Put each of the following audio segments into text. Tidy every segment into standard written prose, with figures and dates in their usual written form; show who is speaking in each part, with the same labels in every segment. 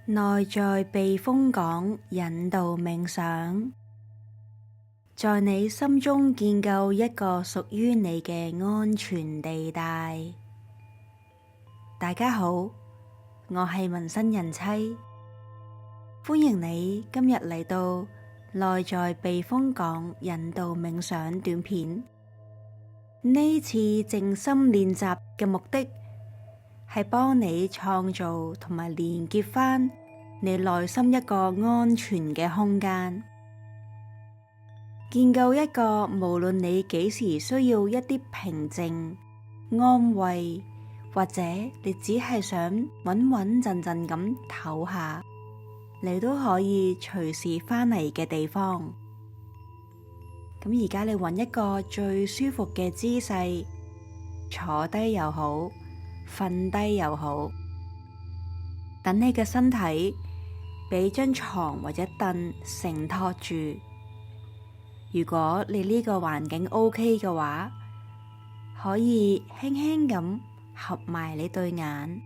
Speaker 1: 內在避風港引導冥想，在你心中建構一個屬於你嘅安全地帶。大家好，我係紋身人妻，歡迎你今日嚟到內在避風港引導冥想短片。呢次靜心練習嘅目的係幫你創造同埋連結返你內心一個安全嘅空間，建構一個無論你幾時需要一啲平靜、安慰，或者你只係想穩穩陣陣咁唞下，你都可以隨時返嚟嘅地方。咁而家你揾一個最舒服嘅姿勢，坐低又好，瞓低又好，等你嘅身體俾張床或者凳承托住。如果你呢個環境 OK 嘅話，可以輕輕咁合埋你對眼，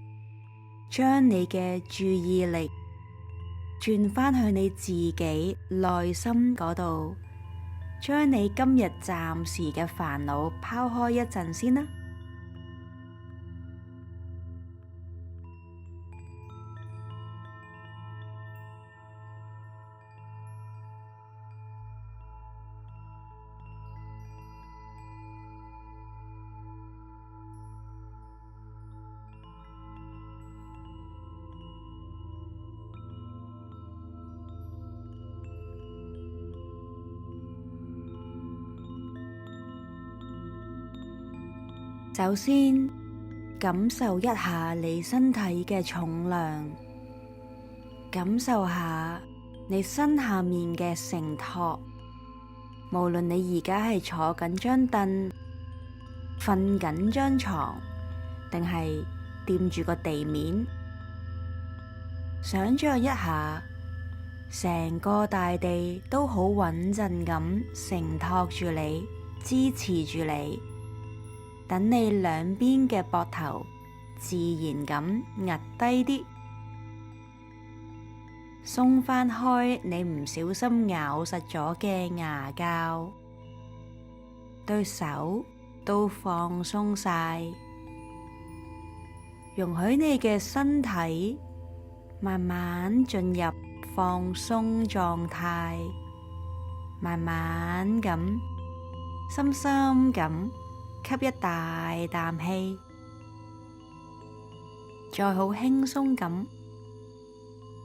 Speaker 1: 將你嘅注意力轉返去你自己內心嗰度，將你今日暫時嘅煩惱拋開一陣先啦。首先，感受一下你身體嘅重量，感受下你身下面嘅承托。無論你而家係坐緊張凳、瞓緊張床，定係掂住個地面，想象一下，成個大地都好穩陣咁承托住你，支持住你。等你兩邊嘅膊頭自然咁壓低啲，鬆返開你唔小心咬實咗嘅牙膠，對手都放鬆晒，容許你嘅身體慢慢進入放鬆狀態，慢慢咁，深深咁吸一大啖氣，再好輕鬆咁，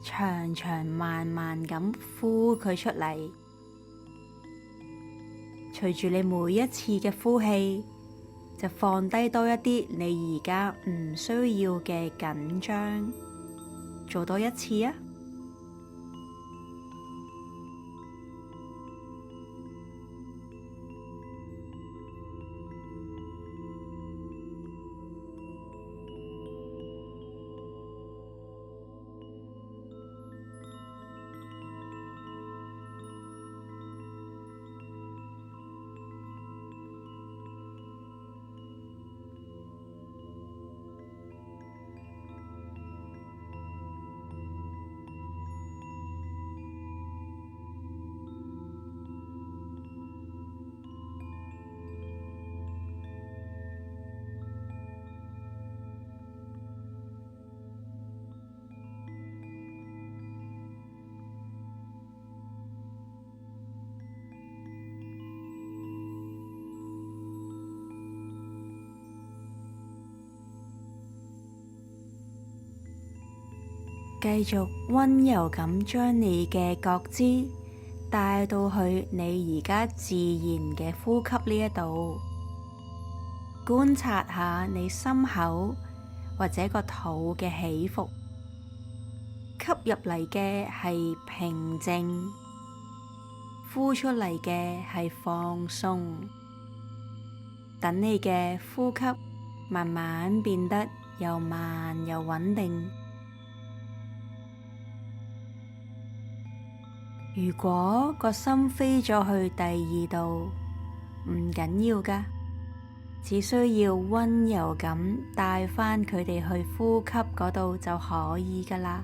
Speaker 1: 長長慢慢咁呼佢出嚟。隨住你每一次嘅呼氣，就放低多一啲你而家唔需要嘅緊張。做多一次啊！繼續溫柔咁將你嘅覺知帶到去你而家自然嘅呼吸呢一度，觀察下你心口或者個肚嘅起伏，吸入嚟嘅係平靜，呼出嚟嘅係放鬆。等你嘅呼吸慢慢變得又慢又穩定。如果個心飛咗去第二度，唔緊要㗎，只需要溫柔咁帶返佢哋去呼吸嗰度就可以㗎喇。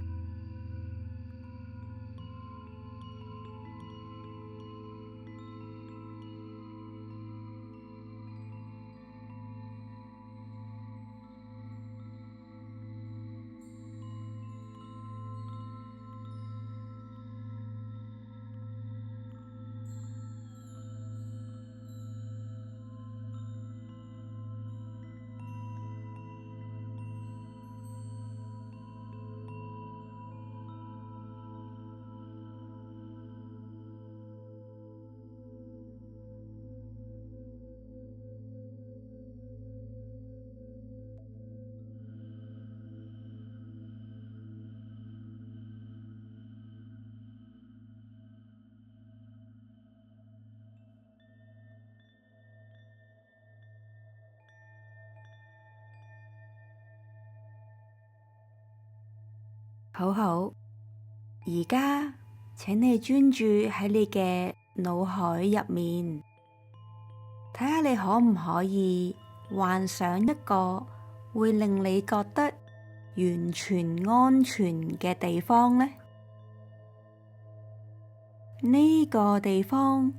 Speaker 1: 好好，而家請你專注喺你嘅腦海入面，睇下你可唔可以幻想一個會令你覺得完全安全嘅地方呢？呢個地方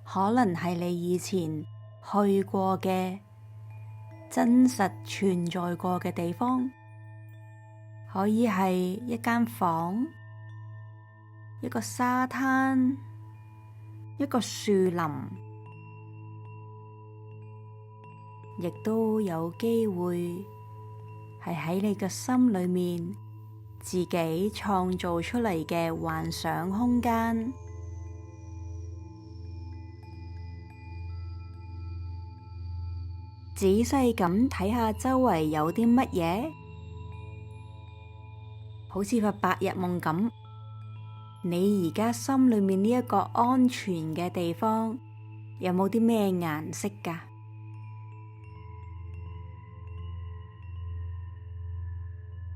Speaker 1: 可能係你以前去過嘅真實存在過嘅地方，可以係一間房、一個沙灘、一個樹林，亦都有機會係喺你嘅心裏面自己創造出嚟嘅幻想空間。仔細咁睇下周圍有啲乜嘢，好似發白日夢咁。你而家心裏面呢一個安全嘅地方，有冇啲咩顏色㗎？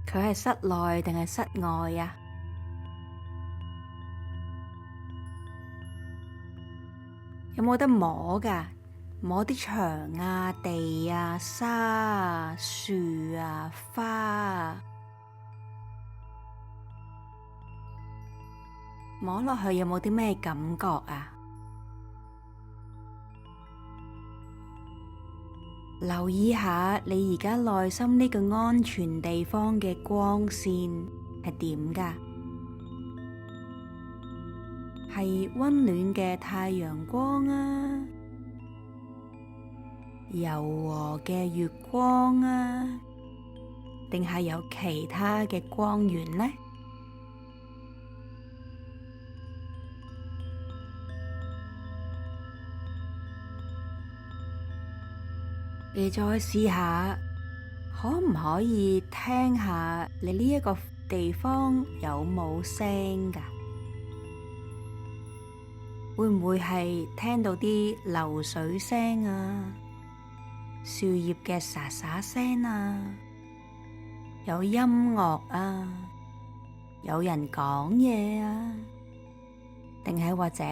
Speaker 1: 佢係室內定係室外呀？有冇得摸㗎？摸啲牆啊、地啊、沙啊、樹啊、花啊，摸落去有冇啲咩感覺啊？留意下你而家內心呢個安全地方嘅光線係點㗎？係溫暖嘅太陽光啊，柔和嘅月光啊，定係有其他嘅光源呢？你再試下，可唔可以聽下你呢一個地方有冇聲㗎？會唔會係聽到啲流水聲啊？樹葉嘅沙沙聲啊，有音樂啊，有人講嘢啊，定係或者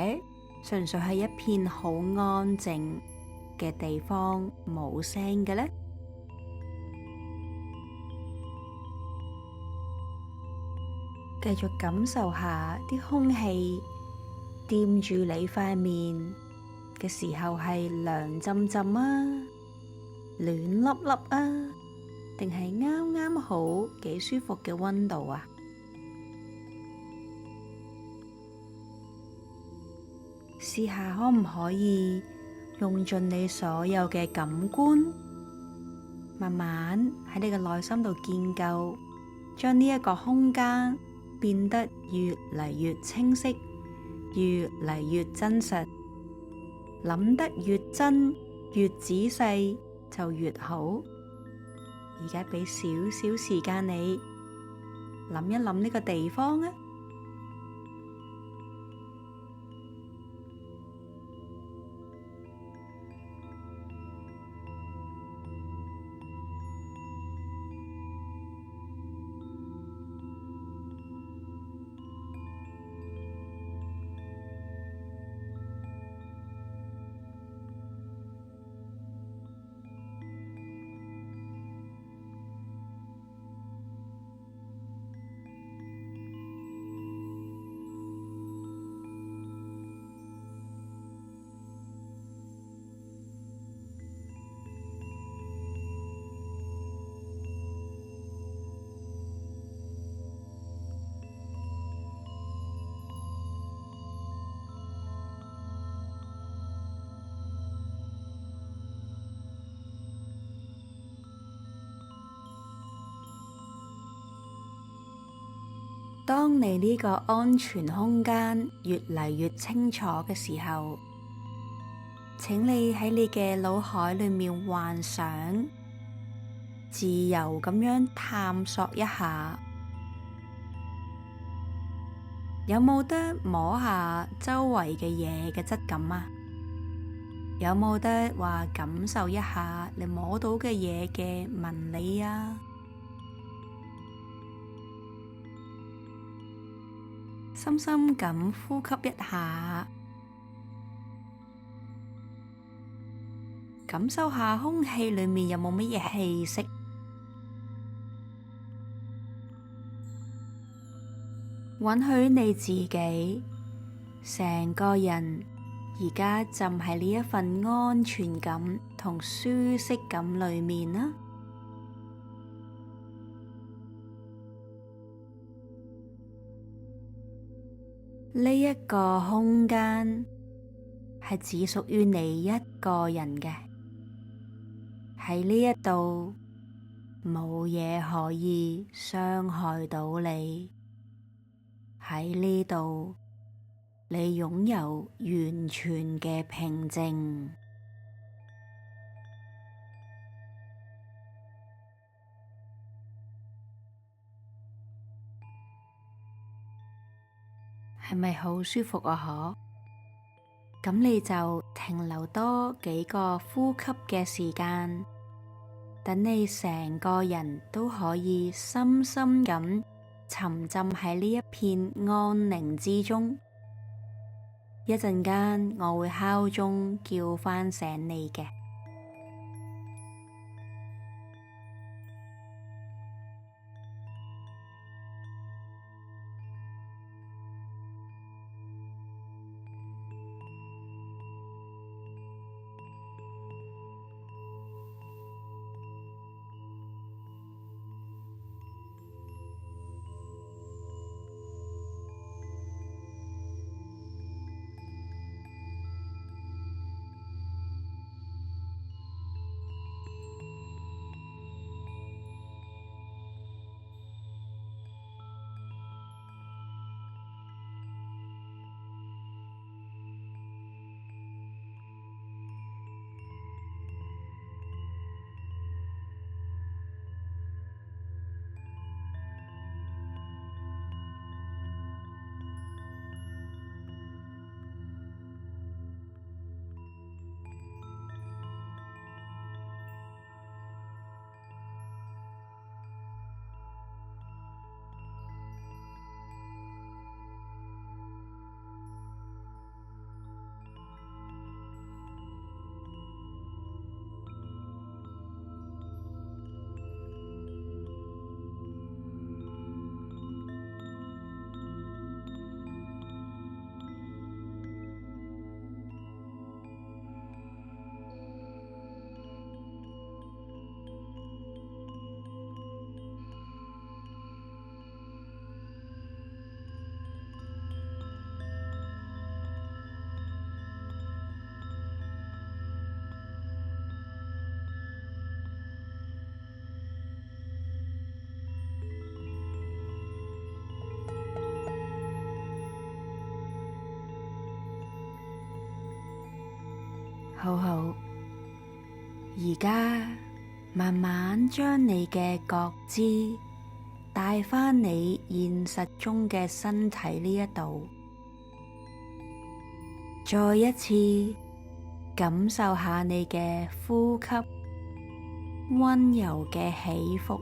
Speaker 1: 純粹係一片好安靜嘅地方，冇聲嘅呢？繼續感受下啲空氣掂住你塊面嘅時候，係涼浸浸啊，暖粒粒啊，定係啱啱好幾舒服嘅溫度啊？試下可唔可以用盡你所有嘅感官，慢慢喺你嘅內心度建構，將呢一個空間變得越嚟越清晰，越嚟越真實。諗得越真越仔細就越好。而家俾少少時間你諗一諗呢個地方啊。當你呢個安全空間越嚟越清楚嘅時候，請你喺你嘅腦海裏面幻想，自由咁樣探索一下，有冇得摸下周圍嘅嘢嘅質感啊？有冇得話感受一下你摸到嘅嘢嘅紋理啊？深深咁呼吸一下，感受下空氣裏面有冇乜嘢氣息，允許你自己成個人而家浸喺呢一份安全感同舒適感裏面啦。呢一個空間係只屬於你一個人嘅，喺呢一度冇嘢可以傷害到你，喺呢度你擁有完全嘅平靜。係咪好舒服啊？咁你就停留多幾個呼吸嘅時間，等你成個人都可以深深咁沉浸喺呢一片安寧之中。一陣間我會敲鐘叫返醒你嘅。好好，而家慢慢將你嘅覺知帶返你現實中嘅身體呢一度，再一次感受下你嘅呼吸，溫柔嘅起伏，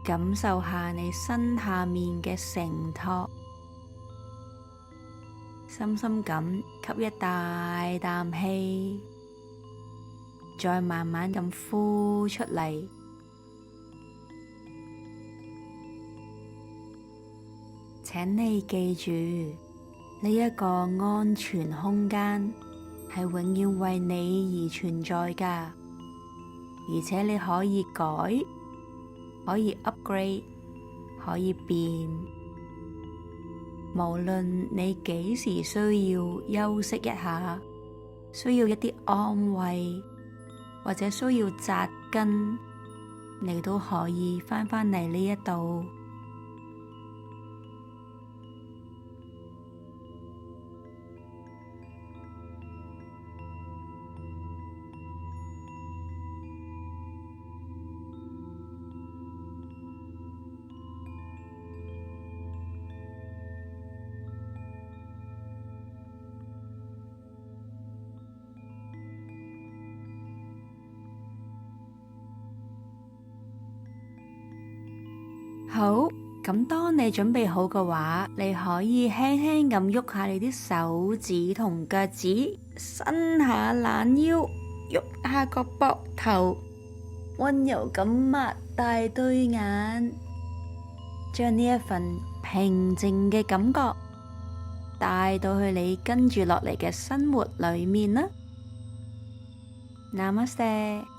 Speaker 1: 感受下你身下面嘅承托。深深咁吸一大啖氣，再慢慢咁呼出嚟。請你記住，呢一個安全空間係永遠為你而存在㗎，而且你可以改，可以 upgrade，可以變。無論你幾時需要休息一下，需要一啲安慰，或者需要扎根，你都可以返返嚟呢一度。好，咁當你準備好嘅話，你可以輕輕咁喐下你啲手指同腳趾，伸下懶腰，喐下個膊頭，溫柔咁擘大對眼，將呢一份平靜嘅感覺帶到去你跟住落嚟嘅生活裏面啦。Namaste。